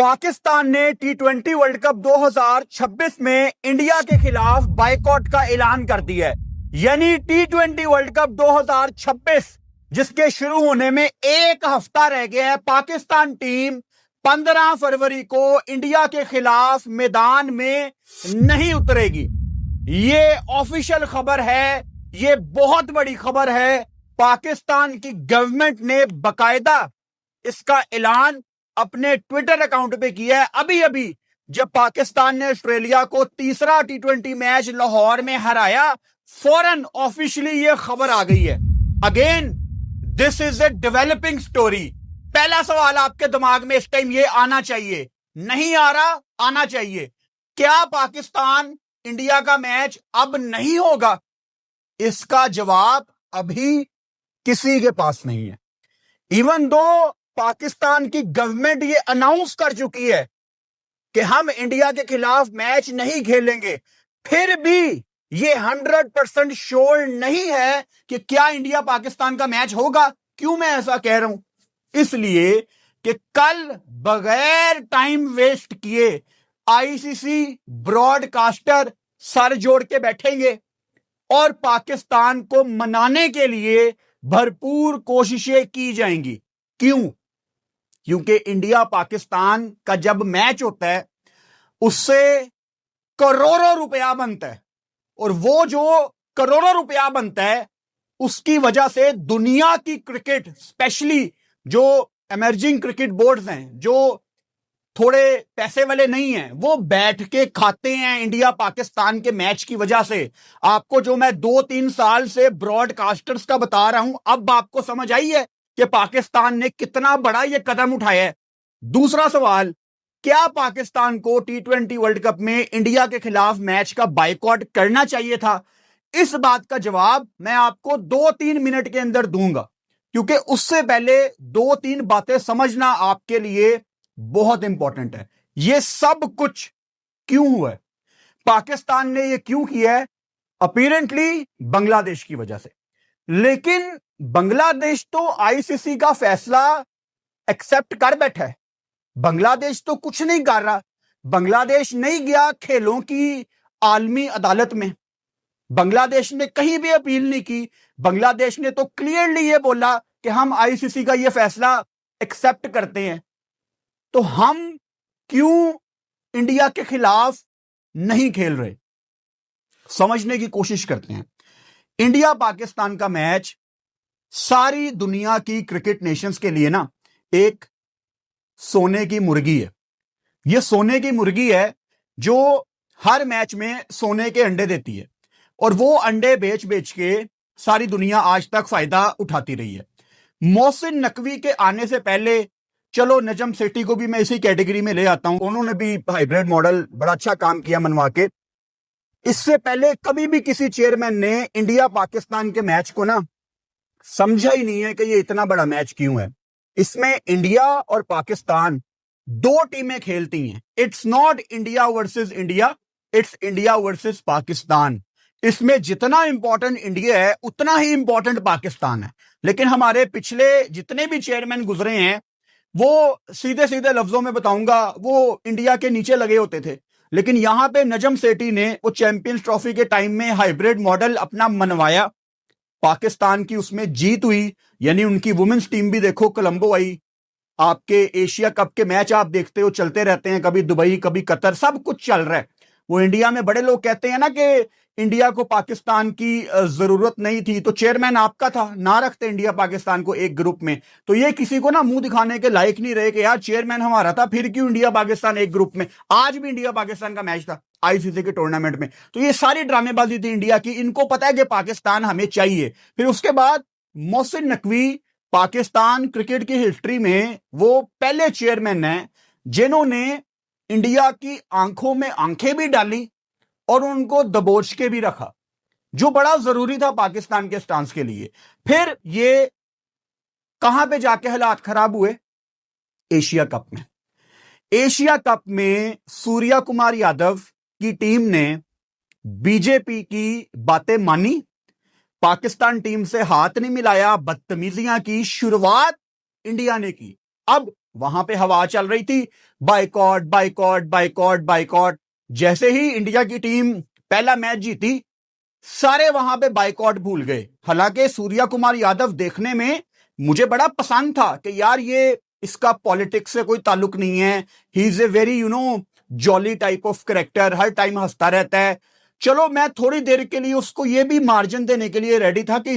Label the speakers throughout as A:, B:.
A: पाकिस्तान ने टी20 world cup 2026 में India के खिलाफ बायकॉट का ऐलान कर दिया है। यानी टी20 वर्ल्ड कप 2026 जिसके शुरू होने में एक हफ्ता रह गया है, पाकिस्तान टीम 15 फरवरी को इंडिया के खिलाफ मैदान में नहीं उतरेगी। ये ऑफिशियल खबर है, ये बहुत बड़ी खबर है। पाकिस्तान की गवर्नमेंट ने बकायदा इसका ऐलान अपने ट्विटर अकाउंट पे किया है। अभी अभी जब पाकिस्तान ने ऑस्ट्रेलिया को तीसरा टी20 मैच लाहौर में हराया, फौरन ऑफिशियली ये खबर आ गई है। Again this is a developing story. पहला सवाल आपके दिमाग में इस टाइम ये आना चाहिए, नहीं आ रहा, आना चाहिए, क्या पाकिस्तान इंडिया का मैच अब नहीं होगा? इसका जवाब अभी किसी के पास नहीं है। इवन दो पाकिस्तान की गवर्नमेंट ये अनाउंस कर चुकी है कि हम इंडिया के खिलाफ मैच नहीं खेलेंगे, फिर भी ये 100% श्योर नहीं है कि क्या इंडिया पाकिस्तान का मैच होगा। क्यों मैं ऐसा कह रहा हूं? इसलिए कि कल बगैर टाइम वेस्ट किए आईसीसी ब्रॉडकास्टर सर जोड़ के बैठेंगे और पाकिस्तान को मनाने के लिए भरपूर कोशिशें की जाएंगी। क्यों? क्योंकि इंडिया पाकिस्तान का जब मैच होता है उससे करोड़ों रुपया बनता है, और वो जो करोड़ों रुपया बनता है उसकी वजह से दुनिया की क्रिकेट, स्पेशली जो इमर्जिंग क्रिकेट बोर्ड्स हैं, जो थोड़े पैसे वाले नहीं हैं, वो बैठ के खाते हैं इंडिया पाकिस्तान के मैच की वजह से। आपको जो मैं 2-3 साल से ब्रॉडकास्टर्स का बता रहा हूं, अब आपको समझ आई है कि पाकिस्तान ने कितना बड़ा ये कदम उठाया है। दूसरा सवाल, क्या पाकिस्तान को टी20 वर्ल्ड कप में इंडिया के खिलाफ मैच का बायकॉट करना चाहिए था? इस बात का जवाब मैं आपको 2-3 मिनट के अंदर दूंगा, क्योंकि उससे पहले 2-3 बातें समझना आपके लिए बहुत इंपॉर्टेंट है। ये सब कुछ क्यों हुआ है, पाकिस्तान ने ये क्यों किया है? अपीरेंटली बांग्लादेश की वजह से। लेकिन बांग्लादेश तो आईसीसी का फैसला एक्सेप्ट कर बैठा है। बांग्लादेश तो कुछ नहीं कर रहा। बांग्लादेश नहीं गया खेलों की आलमी अदालत में, बांग्लादेश ने कहीं भी अपील नहीं की। बांग्लादेश ने तो क्लियरली ये बोला कि हम आईसीसी का ये फैसला एक्सेप्ट करते हैं। तो हम क्यों इंडिया के खिलाफ नहीं खेल रहे, समझने की कोशिश करते हैं। इंडिया पाकिस्तान का मैच सारी दुनिया की क्रिकेट नेशंस के लिए ना एक सोने की मुर्गी है। यह सोने की मुर्गी है जो हर मैच में सोने के अंडे देती है, और वो अंडे बेच बेच के सारी दुनिया आज तक फायदा उठाती रही है। मोहसिन नकवी के आने से पहले, चलो नजम सेठी को भी मैं इसी कैटेगरी में ले आता हूं, उन्होंने भी हाइब्रिड मॉडल बड़ा अच्छा काम किया मनवा के। इससे पहले कभी भी किसी चेयरमैन ने इंडिया पाकिस्तान के मैच को ना समझा ही नहीं है कि ये इतना बड़ा मैच क्यों है। इसमें इंडिया और पाकिस्तान दो टीमें खेलती हैं। It's not India versus India, it's India versus Pakistan. इसमें जितना इंपॉर्टेंट इंडिया है उतना ही इंपॉर्टेंट पाकिस्तान है। लेकिन हमारे पिछले जितने भी चेयरमैन गुजरे हैं, वो सीधे सीधे लफ्जों में बताऊंगा, वो इंडिया के नीचे लगे होते थे। लेकिन यहां पे नजम सेठी ने वो चैंपियंस ट्रॉफी के टाइम में हाइब्रिड मॉडल अपना मनवाया, पाकिस्तान की उसमें जीत हुई। यानी उनकी वुमेन्स टीम भी देखो कोलंबो आई। आपके एशिया कप के मैच आप देखते हो चलते रहते हैं, कभी दुबई कभी कतर, सब कुछ चल रहा है। वो इंडिया में बड़े लोग कहते हैं ना कि इंडिया को पाकिस्तान की जरूरत नहीं थी, तो चेयरमैन आपका था, ना रखते इंडिया पाकिस्तान को एक ग्रुप में। तो ये किसी को ना मुंह दिखाने के लायक नहीं रहे कि यार चेयरमैन हमारा था, फिर क्यों इंडिया पाकिस्तान एक ग्रुप में। आज भी इंडिया पाकिस्तान का मैच था आईसीसी के टूर्नामेंट में। तो ये सारी ड्रामेबाजी थी इंडिया की। इनको पता है कि पाकिस्तान हमें चाहिए। फिर उसके बाद मोहसिन नकवी पाकिस्तान क्रिकेट की हिस्ट्री में वो पहले चेयरमैन हैं जिन्होंने इंडिया की आंखों में आंखें भी डाली और उनको दबोच के भी रखा, जो बड़ा जरूरी था पाकिस्तान के स्टांस के लिए। फिर ये कहां पे जाके हालात खराब हुए? एशिया कप में। एशिया कप में सूर्या कुमार यादव की टीम ने बीजेपी की बातें मानी, पाकिस्तान टीम से हाथ नहीं मिलाया, बदतमीजियां की, शुरुआत इंडिया ने की। अब वहां पे हवा चल रही थी, बाइकॉट बाइकॉट बाइकॉट बाइकॉट। जैसे ही इंडिया की टीम पहला मैच जीती, सारे वहां पे बाइकॉट भूल गए। हालांकि सूर्या कुमार यादव देखने में मुझे बड़ा पसंद था कि यार ये इसका पॉलिटिक्स से कोई ताल्लुक नहीं है, he is a very jolly type of character, her time हंसता रहता है। चलो मैं थोड़ी देर के लिए उसको ये भी मार्जिन देने के लिए रेडी था कि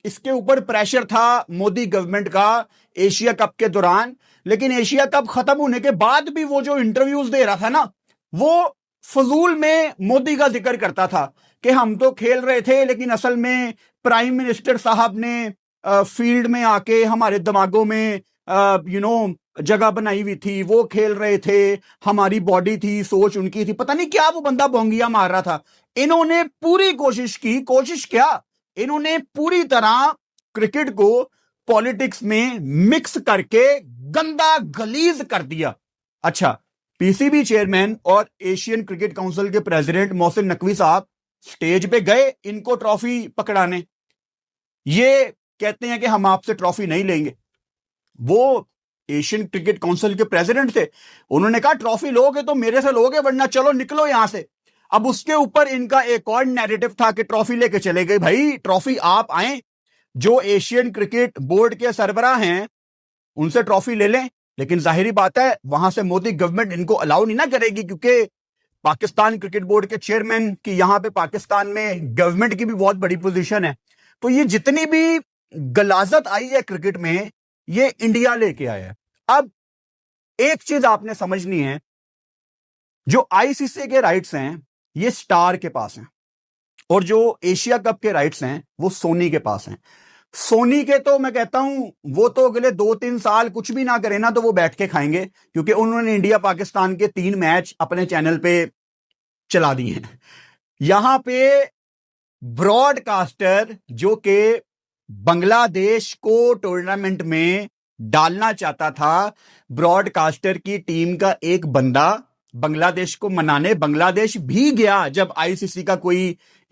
A: इसके ऊपर प्रेशर था मोदी गवर्नमेंट का एशिया कप के दौरान। लेकिन एशिया कप खत्म होने के बाद भी वो जो इंटरव्यूज दे रहा था ना, वो फजूल में मोदी का जिक्र करता था कि हम तो खेल रहे थे, लेकिन असल में प्राइम मिनिस्टर साहब ने फील्ड में आके हमारे दिमागों में जगह बनाई हुई थी, वो खेल रहे थे, हमारी बॉडी थी, सोच उनकी थी, पता नहीं क्या वो बंदा बोंगिया मार रहा था। इन्होंने पूरी कोशिश क्या, इन्होंने पूरी तरह क्रिकेट को पॉलिटिक्स में मिक्स करके गंदा गलीज कर दिया। अच्छा, पीसीबी चेयरमैन और एशियन क्रिकेट काउंसिल के प्रेसिडेंट मोहसिन नकवी साहब स्टेज पे गए इनको ट्रॉफी पकड़ाने। ये कहते हैं कि हम आपसे ट्रॉफी नहीं लेंगे। वो एशियन क्रिकेट काउंसिल के प्रेसिडेंट थे, उन्होंने कहा ट्रॉफी लोगे तो मेरे से लोगे, वरना चलो निकलो यहां से। अब उसके ऊपर इनका एक और नैरेटिव था कि ट्रॉफी लेके चले गए। भाई ट्रॉफी आप आए, जो एशियन क्रिकेट बोर्ड के सरबराह हैं उनसे ट्रॉफी ले लें। लेकिन जाहिर बात है वहां से मोदी गवर्नमेंट इनको अलाउ नहीं ना करेगी, क्योंकि पाकिस्तान क्रिकेट बोर्ड के चेयरमैन की यहां पे पाकिस्तान में गवर्नमेंट की भी बहुत बड़ी पोजीशन है। तो ये जितनी भी गलाजत आई है क्रिकेट में, ये इंडिया लेके आया है। अब एक चीज आपने समझनी है, जो आईसीसी के राइट्स हैं ये स्टार के पास हैं, और जो एशिया कप के राइट्स हैं वो सोनी के पास हैं। सोनी के तो मैं कहता हूं वो तो अगले 2-3 साल कुछ भी ना करें ना तो वो बैठ के खाएंगे, क्योंकि उन्होंने इंडिया पाकिस्तान के 3 मैच अपने चैनल पे चला दिए हैं। यहां पे ब्रॉडकास्टर जो कि बांग्लादेश को टूर्नामेंट में डालना चाहता था, ब्रॉडकास्टर की टीम का एक बंदा बांग्लादेश को मनाने बांग्लादेश भी गया। जब आईसीसी का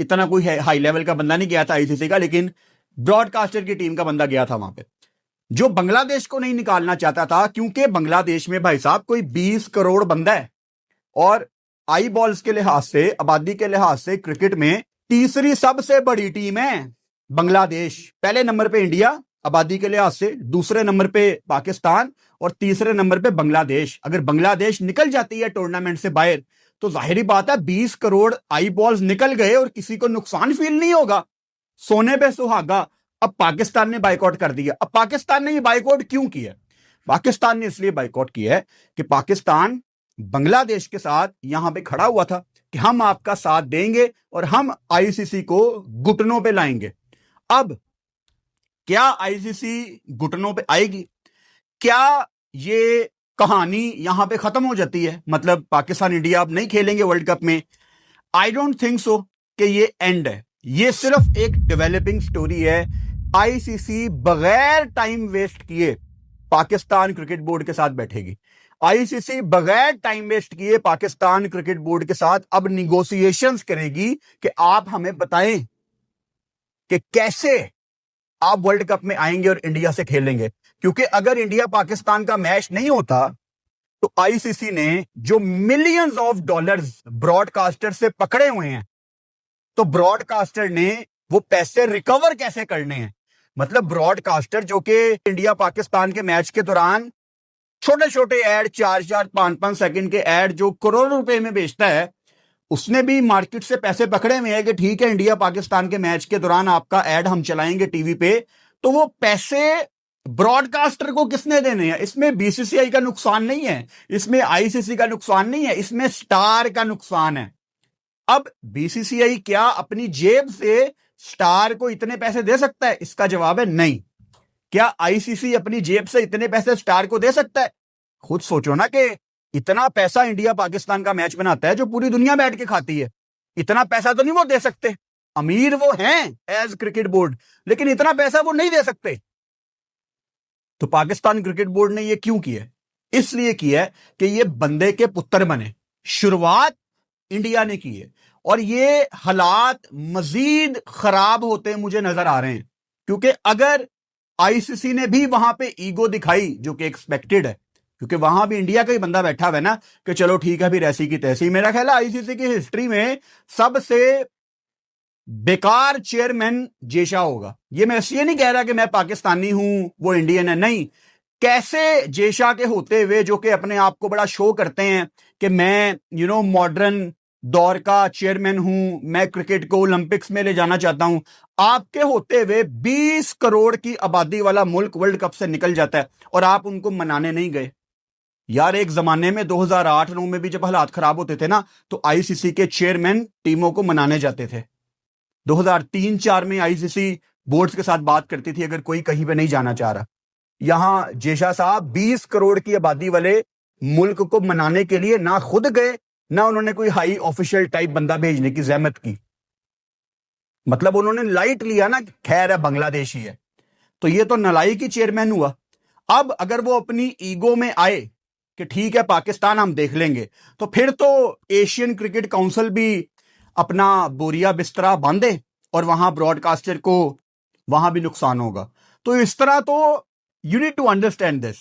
A: इतना कोई हाई लेवल का बंदा नहीं गया था आईसीसी का, लेकिन ब्रॉडकास्टर की टीम का बंदा गया था वहां पे, जो बांग्लादेश को नहीं निकालना चाहता था, क्योंकि बांग्लादेश में भाई साहब कोई 20 करोड़ बंदा है, और आई बॉल्स के लिहाज से, आबादी के लिहाज से क्रिकेट में तीसरी सबसे बड़ी टीम है बांग्लादेश। पहले नंबर पे इंडिया आबादी के लिहाज से, दूसरे नंबर पे पाकिस्तान, और तीसरे नंबर पे बांग्लादेश। अगर बांग्लादेश निकल जाती है टूर्नामेंट से बाहर, तो जाहिर बात है 20 करोड़ आई बॉल्स निकल गए और किसी को नुकसान फील नहीं होगा। सोने पे सुहागा। अब पाकिस्तान ने बाइकआउट कर दिया। अब पाकिस्तान ने ये बाइकआउट क्यों किया? पाकिस्तान ने इसलिए बाइकआउट किया है कि पाकिस्तान बांग्लादेश के साथ यहां पे खड़ा हुआ था कि हम आपका साथ देंगे और हम आईसीसी को घुटनों पे लाएंगे। अब क्या आईसीसी घुटनों पे आएगी? क्या ये कहानी यहां पे खत्म हो जाती है? मतलब पाकिस्तान इंडिया अब नहीं खेलेंगे वर्ल्ड कप में? आई डोंट थिंक सो कि ये एंड है। ये सिर्फ एक डेवलपिंग स्टोरी है। आईसीसी बगैर टाइम वेस्ट किए पाकिस्तान क्रिकेट बोर्ड के साथ बैठेगी। आईसीसी बगैर टाइम वेस्ट किए पाकिस्तान क्रिकेट बोर्ड के साथ अब निगोशिएशंस करेगी कि आप हमें बताएं कि कैसे आप वर्ल्ड कप में आएंगे और इंडिया से खेलेंगे। क्योंकि अगर इंडिया पाकिस्तान का मैच नहीं होता, तो आईसीसी ने जो मिलियंस ऑफ डॉलर्स ब्रॉडकास्टर से पकड़े हुए हैं, तो ब्रॉडकास्टर ने वो पैसे रिकवर कैसे करने हैं? मतलब ब्रॉडकास्टर जो कि इंडिया पाकिस्तान के मैच के दौरान छोटे छोटे ऐड, 4-4, 5-5 सेकंड के ऐड जो करोड़ों रुपए में बेचता है, उसने भी मार्केट से पैसे पकड़े हुए हैं कि ठीक है इंडिया पाकिस्तान के मैच के दौरान आपका ऐड हम चलाएंगे टीवी पे। तो वो पैसे ब्रॉडकास्टर को किसने देने हैं? इसमें बीसीसीआई का नुकसान नहीं है, इसमें आईसीसी का नुकसान नहीं है, इसमें स्टार का नुकसान है। अब बीसीसीआई क्या अपनी जेब से स्टार को इतने पैसे दे सकता है? इसका जवाब है नहीं। क्या आईसीसी अपनी जेब से इतने पैसे स्टार को दे सकता है? खुद सोचो ना कि इतना पैसा इंडिया पाकिस्तान का मैच बनाता है जो पूरी दुनिया बैठ के खाती है। इतना पैसा तो नहीं वो दे सकते। अमीर वो हैं एज क्रिकेट बोर्ड, लेकिन इतना पैसा वो नहीं दे सकते। तो पाकिस्तान क्रिकेट बोर्ड ने ये क्यों किया? इसलिए किया कि ये बंदे के पुत्र बने। शुरुआत इंडिया ने की है और ये हालात मजीद खराब होते मुझे नजर आ रहे हैं, क्योंकि अगर आईसीसी ने भी वहां पे ईगो दिखाई, जो कि एक्सपेक्टेड है, क्योंकि वहां भी इंडिया का ही बंदा बैठा हुआ है ना कि चलो ठीक है, फिर ऐसी की तैसी। मेरा ख्याल है आईसीसी की हिस्ट्री में सबसे बेकार चेयरमैन जेशा होगा। ये मैं इसलिए नहीं कह रहा कि मैं पाकिस्तानी हूं वो इंडियन है, नहीं। कैसे जेशा के होते हुए, जो कि अपने आप को बड़ा शो करते हैं कि मैं मॉडर्न दौर का चेयरमैन हूं, मैं क्रिकेट को ओलंपिक्स में ले जाना चाहता हूं, आपके होते हुए 20 करोड़ की आबादी वाला मुल्क वर्ल्ड कप से निकल जाता है और आप उनको मनाने नहीं गए। यार एक जमाने में 2008-9 में भी जब हालात खराब होते थे ना, तो आईसीसी के चेयरमैन टीमों को मनाने जाते थे। 2003-4 में आईसीसी बोर्ड्स के साथ बात करती थी अगर कोई कहीं पे नहीं जाना चाह रहा। यहां जेशा साहब 20 करोड़ की आबादी वाले मुल्क को मनाने के लिए ना खुद गए, ना उन्होंने कोई हाई ऑफिशियल टाइप बंदा भेजने की जहमत की। मतलब उन्होंने लाइट लिया ना, खैर है बांग्लादेशी है। तो ये तो नालायकी चेयरमैन हुआ। अब अगर वो अपनी ईगो में आए कि ठीक है पाकिस्तान हम देख लेंगे, तो फिर तो एशियन क्रिकेट काउंसिल भी अपना बोरिया बिस्तरा बांधे और वहां ब्रॉडकास्टर को वहां भी नुकसान होगा। तो इस तरह तो you need to understand this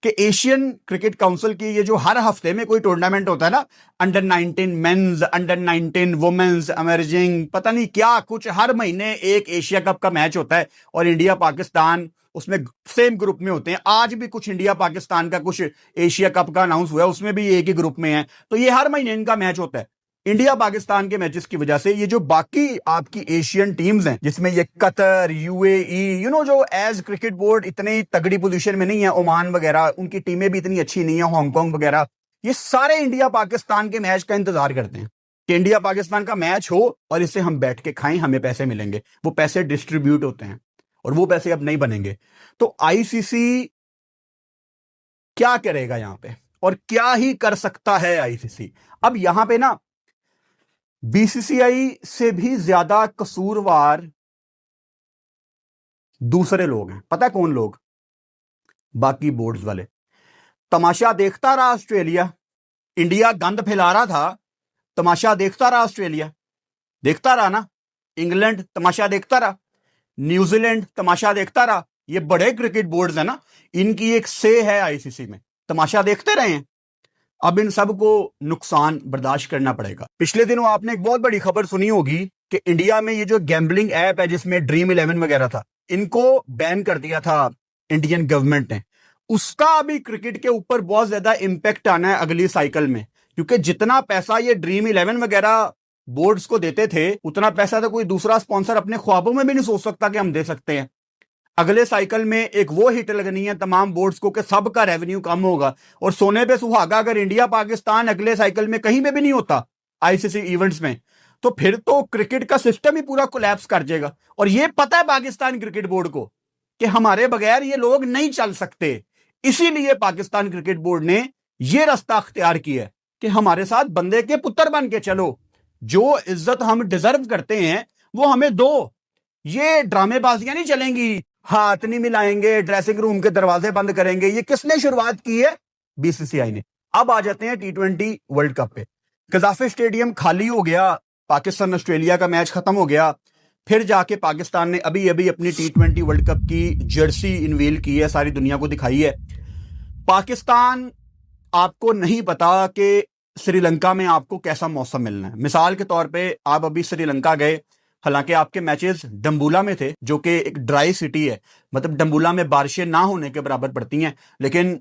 A: कि एशियन क्रिकेट काउंसिल की ये जो हर हफ्ते में कोई टूर्नामेंट होता है ना, under 19 men's, under 19 women's, emerging, पता नहीं क्या कुछ, हर महीने एक एशिया कप का मैच होता है और इंडिया पाकिस्तान उसमें सेम ग्रुप में होते हैं। आज भी कुछ इंडिया पाकिस्तान का कुछ एशिया कप का अनाउंस हुआ है, उसमें भी एक ही ग्रुप में है। तो ये हर महीने इनका मैच होता है। इंडिया पाकिस्तान के मैचेस की वजह से ये जो बाकी आपकी एशियन टीम्स हैं, जिसमें ये कतर, यूएई, जो एज क्रिकेट बोर्ड इतनी तगड़ी पोजीशन में नहीं है, ओमान वगैरह, उनकी टीमें भी इतनी अच्छी नहीं है, हांगकांग वगैरह, ये सारे इंडिया पाकिस्तान के मैच का इंतजार करते हैं कि इंडिया पाकिस्तान का मैच हो और इसे हम बैठ के खाएं, हमें पैसे मिलेंगे। वो पैसे डिस्ट्रीब्यूट होते हैं और वो पैसे अब नहीं बनेंगे। तो आईसीसी क्या करेगा यहां पे, और क्या ही कर सकता है आईसीसी। अब यहां पे ना बीसीसीआई से भी ज्यादा कसूरवार दूसरे लोग हैं। पता है कौन लोग? बाकी बोर्ड्स वाले। तमाशा देखता रहा ऑस्ट्रेलिया, इंडिया गंद फैला रहा था, तमाशा देखता रहा ऑस्ट्रेलिया, देखता रहा ना। इंग्लैंड तमाशा देखता रहा, न्यूजीलैंड तमाशा देखता रहा। ये बड़े क्रिकेट बोर्ड्स है ना, इनकी एक से है आईसीसी में, तमाशा देखते रहे हैं। अब इन सब को नुकसान बर्दाश्त करना पड़ेगा। पिछले दिनों आपने एक बहुत बड़ी खबर सुनी होगी कि इंडिया में ये जो गैम्बलिंग ऐप है जिसमें ड्रीम 11 वगैरह था, इनको बैन कर दिया था इंडियन गवर्नमेंट ने। उसका अभी क्रिकेट के ऊपर बहुत ज्यादा इंपैक्ट आना है अगली साइकिल में, क्योंकि जितना पैसा ये ड्रीम 11 वगैरह बोर्ड्स को देते थे, उतना पैसा तो कोई दूसरा स्पॉन्सर अपने ख्वाबों में भी नहीं सोच सकता कि हम दे सकते हैं। अगले साइकिल में एक वो हिट लगनी है तमाम बोर्ड्स को कि सबका रेवेन्यू कम होगा, और सोने पे सुहागा अगर इंडिया पाकिस्तान अगले साइकिल में कहीं पे भी नहीं होता आईसीसी इवेंट्स में, तो फिर तो क्रिकेट का सिस्टम ही पूरा कोलैप्स कर जाएगा। और ये पता है पाकिस्तान क्रिकेट बोर्ड को कि हमारे बगैर ये लोग नहीं चल सकते। इसीलिए पाकिस्तान क्रिकेट बोर्ड ने यह रास्ता अख्तियार किया है कि हमारे साथ बंदे के पुत्र बन के चलो, जो इज्जत हम डिजर्व करते हैं वो हमें दो। ये ड्रामेबाजियां नहीं चलेंगी, हाथ नहीं मिलाएंगे, ड्रेसिंग रूम के दरवाजे बंद करेंगे। ये किसने शुरुआत की है? बीसीसीआई ने। अब आ जाते हैं T20 वर्ल्ड कप पे। कजाफी स्टेडियम खाली हो गया, पाकिस्तान ऑस्ट्रेलिया का मैच खत्म हो गया, फिर जाके पाकिस्तान ने अभी अभी अपनी T20 वर्ल्ड कप की जर्सी इनवील की है, सारी दुनिया को दिखाई है। पाकिस्तान, आपको नहीं पता कि श्रीलंका में आपको कैसा मौसम मिलना है। मिसाल के तौर पे आप अभी श्रीलंका गए, हालांकि आपके मैचेस डम्बुला में थे, जो कि एक ड्राई सिटी है, मतलब डम्बुला में बारिशें ना होने के बराबर पड़ती हैं, लेकिन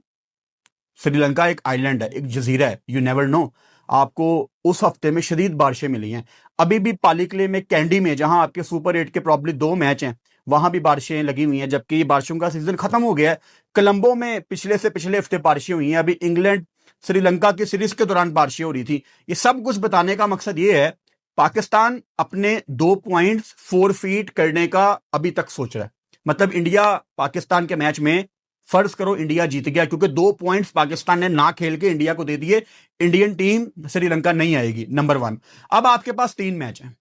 A: श्रीलंका एक आइलैंड है, एक जजीरा है, यू नेवर नो। आपको उस हफ्ते में शदीद बारिशें मिली हैं। अभी भी पालीकले में, कैंडी में, जहां आपके सुपर 8 के प्रॉब्ली 2 मैच हैं, वहां भी बारिशें लगी हुई हैं, जबकि ये बारिशों का सीजन खत्म हो गया है। कोलंबो में पिछले से पिछले हफ्ते बारिशें हुई हैं। अभी इंग्लैंड श्रीलंका की सीरीज के दौरान बारिशें हो रही थी। ये सब कुछ बताने का मकसद ये है, पाकिस्तान अपने 2 पॉइंट्स फोरफीट करने का अभी तक सोच रहा है। मतलब इंडिया पाकिस्तान के मैच में फर्ज करो इंडिया जीत गया, क्योंकि 2 पॉइंट्स पाकिस्तान ने ना खेल के इंडिया को दे दिए, इंडियन टीम श्रीलंका नहीं आएगी, नंबर 1। अब आपके पास 3 मैच हैं।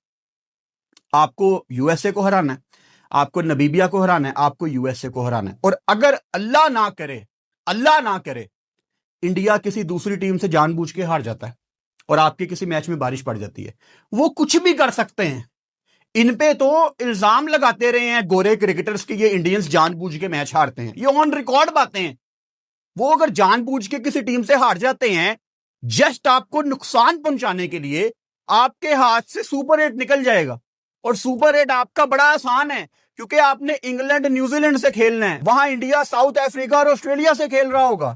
A: आपको यूएसए को हराना है, आपको नमीबिया को हराना है, आपको यूएसए को हराना है। और अगर अल्लाह ना करे इंडिया किसी दूसरी टीम से जानबूझ के हार जाता है और आपके किसी मैच में बारिश पड़ जाती है, वो कुछ भी कर सकते हैं। इन पे तो इल्जाम लगाते रहे हैं गोरे क्रिकेटर्स कि ये इंडियंस जानबूझ के मैच हारते हैं। ये ऑन रिकॉर्ड बातें हैं। वो अगर जानबूझ के किसी टीम से हार जाते हैं जस्ट आपको नुकसान पहुंचाने के लिए, आपके हाथ से सुपर 8 निकल जाएगा। और सुपर 8 आपका बड़ा आसान है क्योंकि आपने इंग्लैंड न्यूजीलैंड से खेलना है, वहां इंडिया साउथ अफ्रीका और ऑस्ट्रेलिया से खेल रहा होगा।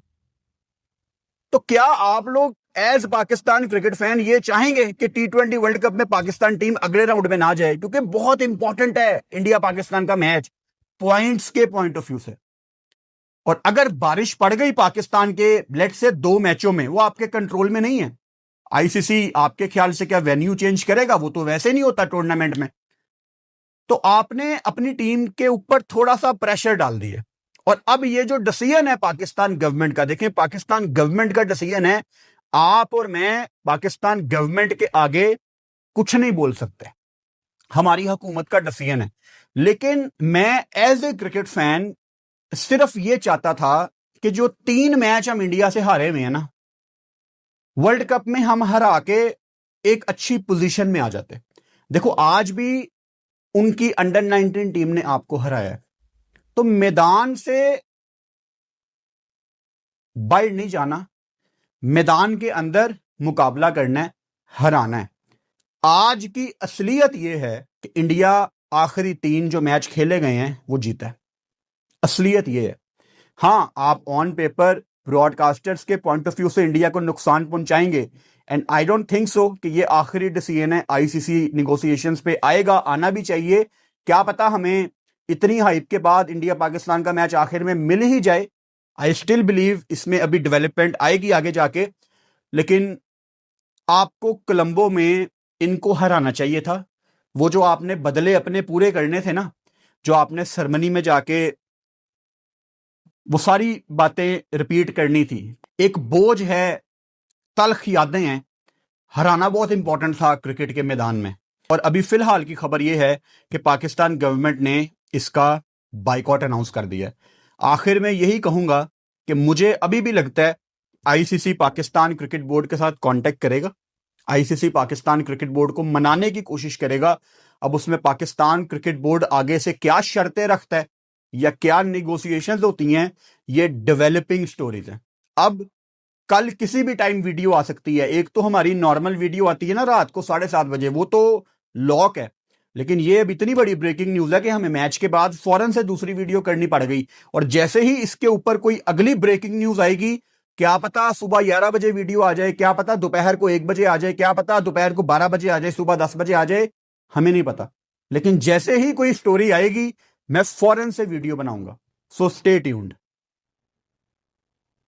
A: तो क्या आप लोग एज पाकिस्तान क्रिकेट फैन ये चाहेंगे कि T20 वर्ल्ड कप में पाकिस्तान टीम अगले राउंड में ना जाए? क्योंकि बहुत इंपॉर्टेंट है इंडिया पाकिस्तान का मैच पॉइंट्स के पॉइंट ऑफ व्यू से। और अगर बारिश पड़ गई पाकिस्तान के लेट से 2 मैचों में, वो आपके कंट्रोल में नहीं है। आईसीसी आपके ख्याल से क्या वेन्यू चेंज करेगा? वो तो वैसे नहीं होता टूर्नामेंट में। तो आपने अपनी टीम के ऊपर थोड़ा सा प्रेशर डाल दिया। और अब ये जो डिसीजन है पाकिस्तान गवर्नमेंट का, देखें पाकिस्तान गवर्नमेंट का डिसीजन है, आप और मैं पाकिस्तान गवर्नमेंट के आगे कुछ नहीं बोल सकते, हमारी हुकूमत का डिसीजन है। लेकिन मैं एज ए क्रिकेट फैन सिर्फ ये चाहता था कि जो 3 मैच हम इंडिया से हारे हुए हैं ना, वर्ल्ड कप में हम हरा के एक अच्छी पोजीशन में आ जाते। देखो आज भी उनकी अंडर 19 टीम ने आपको हराया है, तो मैदान से बाहर नहीं जाना, मैदान के अंदर मुकाबला करना है, हराना है। आज की असलियत यह है कि इंडिया आखिरी 3 जो मैच खेले गए हैं वो जीता है। असलियत यह है। हां, आप ऑन पेपर ब्रॉडकास्टर्स के पॉइंट ऑफ व्यू से इंडिया को नुकसान पहुंचाएंगे, and I don't think so कि ये आखिरी डिसीजन है, आईसीसी निगोशिएशंस पे आएगा, आना भी चाहिए। क्या पता हमें इतनी हाइप के बाद इंडिया पाकिस्तान का मैच आखिर में मिल ही जाए। आई स्टिल बिलीव इसमें अभी डेवलपमेंट आएगी आगे जाके, लेकिन आपको कोलंबो में इनको हराना चाहिए था। वो जो आपने बदले अपने पूरे करने थे ना, जो आपने सेरेमनी में जाके वो सारी बातें रिपीट करनी थी, एक बोझ है, तल्ख यादें हैं। हराना बहुत इंपॉर्टेंट था क्रिकेट के मैदान में। और अभी फिलहाल की खबर यह है कि पाकिस्तान गवर्नमेंट ने इसका बाइकॉट अनाउंस कर दिया। आखिर में यही कहूंगा कि मुझे अभी भी लगता है आईसीसी पाकिस्तान क्रिकेट बोर्ड के साथ कांटेक्ट करेगा, आईसीसी पाकिस्तान क्रिकेट बोर्ड को मनाने की कोशिश करेगा। अब उसमें पाकिस्तान क्रिकेट बोर्ड आगे से क्या शर्तें रखता है या क्या निगोशिएशंस होती हैं, ये डेवलपिंग स्टोरीज हैं। अब कल किसी भी टाइम वीडियो आ सकती है। एक तो हमारी नॉर्मल वीडियो आती है ना रात को 7:30 बजे, वो तो लॉक है। लेकिन ये अब इतनी बड़ी ब्रेकिंग न्यूज है कि हमें मैच के बाद फौरन से दूसरी वीडियो करनी पड़ गई। और जैसे ही इसके ऊपर कोई अगली ब्रेकिंग न्यूज आएगी, क्या पता सुबह 11 बजे वीडियो आ जाए, क्या पता दोपहर को 1 बजे आ जाए, क्या पता दोपहर को 12 बजे आ जाए, सुबह 10 बजे आ जाए, हमें नहीं पता। लेकिन जैसे ही कोई स्टोरी आएगी मैं फौरन से वीडियो बनाऊंगा। So stay tuned.